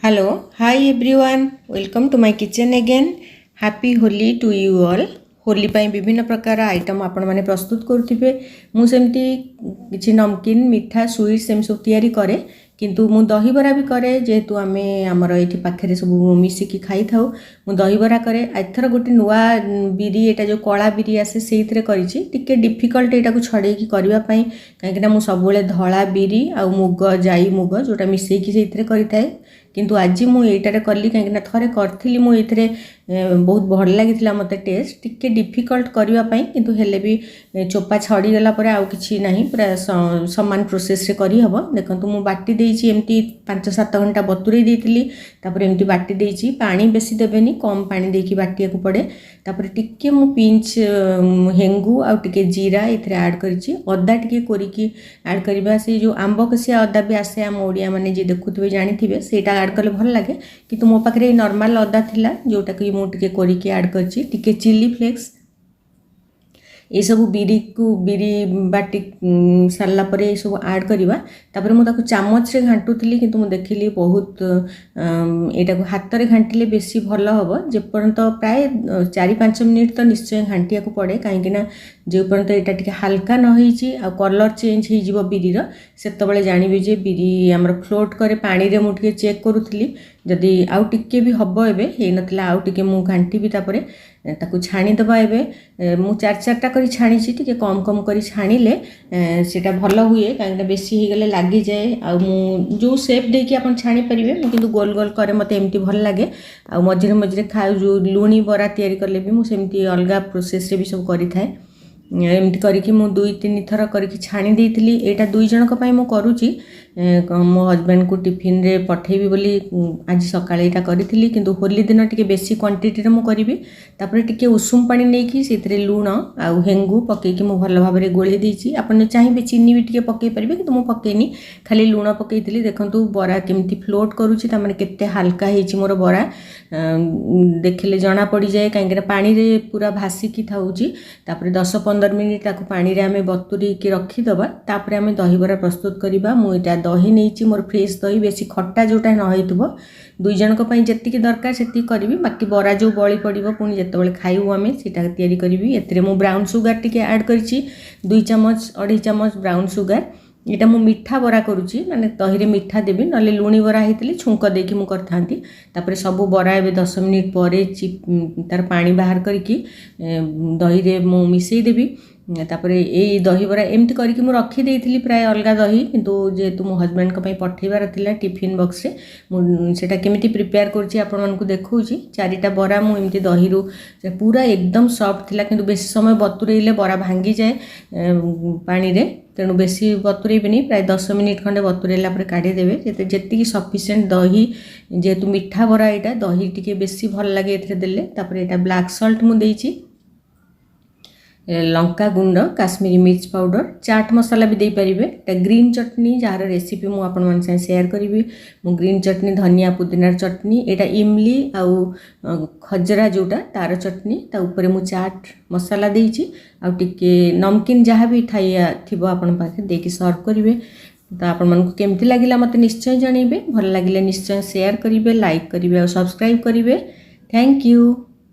Hello, hi everyone, welcome to my kitchen again. Happy Holi to you all. Holi पाई विभिन्न प्रकार item आपण माने प्रस्तुत करुथिबे। मु सेमती किछि नमकीन मिठा स्वीट सेम सब तयारी करे, किंतु मु दही बरा भी करे जेहेतु आमे हमर एठी पाखरे सब मिसिकी खाई थाउ। मु दही बरा करे एथर गोटे नुआ बिरी एटा जो कला बिरी आसे सेइथरे करिछि, टिके डिफिकल्ट एटा को छडे की करबा पई, काहेकि ना मु सबले धळा बिरी आ मुग जाई मुग जोटा मिसेई की सेइथरे करिथाय, किंतु आज मु एटारे करली काहेकि ना थरे करथिली मु एथरे बहुत भल लागिथिला मते टेस्ट, टिके डिफिकल्ट करबा पई, किंतु हेले भी चोपा छड़ी गला परे आउ किछि नाही, पूरा समान प्रोसेस रे करी हबो। देखंतु मु बाटी देइछि एमती 5-7 घंटा बतुरै देइथिली, तापर एमती बाटी देइछि। पानी बेसी देबेनी, कम पानी देकी बाटिया को पड़े। तापर टिके मु पिंच हेंगू आ टिके जीरा एथरे ऐड करिछि। अदा टिके कोरिकी ऐड करबा, से जो आंबो कसिया अदा भी आसे हम ओडिया माने जे देखुथिबे जानिथिबे, सेटा ऐड करले भल लागे, किंतु मो पाखरे नॉर्मल अदा थिला जोटा कि मु टिके कोरिकी ऐड करछि। टिके चिली फ्लेक्स ये सब बिरी को बिरी बाटी सारला परे ये सब ऐड करिबा। तापर मु ताको चामच रे घांटुथली, किंतु मु देखिली बहुत एटा को हाथ रे घांटिले बेसी भल हबो। जे पर्यंत प्राय 4-5 मिनिट तो निश्चय घांटिया को पड़े, काहेकि ना जे पर्यंत एटा टिके हल्का न होईची आ कलर चेंज होई जिवो बिरी रो, सेतबेले जानिबे जे बिरी हमर फ्लोट करे पानी रे। मु टिके चेक करूथली जदि आउ टिके भी हबो, एबे हे नतला आउ टिके मु घांटी भी तापरे ताकू छाणी दबा। एबे मु 4-4टा करी छाणीची, टिके कम कम करी छाणीले सेटा भल हुए, काहेकि बेसी हे गले लागी जाए। आ मु जो शेप देकी आपन छाणी परिबे, मु किंतु गोल गोल करे, मते एमती भल लागे। आ मझिरे मझिरे खाउ जो लुणी बरा तयारी करले भी मु सेमती अलगा प्रोसेस रे भी सब करी थाए। एमती करिकी मु 2-3 थर करिकी छाणी देइथिली। एटा 2 जनक पई मु करूची, मो हस्बैंड को टिफिन रे पठेबी बोली आज सकाळे एटा करिथिली, किंतु होली दिन टिके बेसी क्वांटिटी रे मु करिबी। तापर टिके उषुम पानी नेकी सेथरे लूण आ हेंगू पकेकी मु भल भाबरे गोळी देइची। आपन चाहिबे चीनी भी टिके पकेई परिबे, किंतु मु पकेइनी, खाली लूण पकेइथिली। देखंतु बरा केमती फ्लोट करूची, ता माने केते हल्का हेची मोर बरा, देखिले जणा पड़ी जाए, काहेकि पानी रे पूरा भासिकी थाउची। तापर 10-15 मिनिट ताको पानी रे आमे बतुरी के रखी दबा। तापर आमे दही बरा प्रस्तुत करिबा। मु एटा दही नेइची, मोर फ्रेश दही, बेसी खट्टा जोटा न होइतबो। 2 जनक पई जेतिकी दरकार सेति करिबी। बाकी बरा जो बळी पड़िबो पुनी जेतेबेले खाइबो आमे सेटा तयारी करिबी। एतरे मु ब्राउन सुगर टिके ऐड करिछि, 2 चमच 2.5 चमच ब्राउन सुगर। एटा मु मिठा बरा करूची, माने दही रे मिठा देबी, नले लुणी बरा हेतिली छुंक देकी मु करथांती। तापर सब बरा एबे 10 मिनिट परे तार पानी बाहर करिकी दही रे मु मिसेई देबी। तापर ए दही बरा एमती करिकी मु रखी देइथिली प्राय अलगा दही, किंतु जेतु मो हस्बैंड को पई पठेबार थिला टिफिन बॉक्स रे, मु सेटा केमिति प्रिपेयर करछि आपन मानकु देखौछि। 4टा बरा मु एमती दही रु पूरा एकदम सॉफ्ट थिला, किंतु बेसी समय बतुरैले बरा भांगी जाए पानी रे, तेणु बेसी बतुरैबेनी, प्राय 10 मिनिट खंडे बतुरैला पर काढी देबे। जेतिकी सफिशिएंट दही, जेतु मिठा बरा एटा दही टिके बेसी भल लागे एथरे देले। तापर एटा ब्लैक सॉल्ट मु देइछि, लंका गुंड, काश्मीरी मिर्च पाउडर, चाट मसाला भी दे पारिबे। एटा ग्रीन चटनी जार रेसिपी मु आपन मन से शेयर करिवि। मु ग्रीन चटनी धनिया पुदीना चटनी, एटा इमली आउ खजरा जोटा तार चटनी, ता ऊपर मु चाट मसाला देइछि। आ टिके नमकीन जहा भी थाइया थिबो आपन पाखे देकी सर्व करिवे। तो आपन मन को केमति लागिला मते निश्चय जणैबे। भल लागिले निश्चय शेयर करिवे, लाइक करिवे और सब्सक्राइब करिवे। Thank you.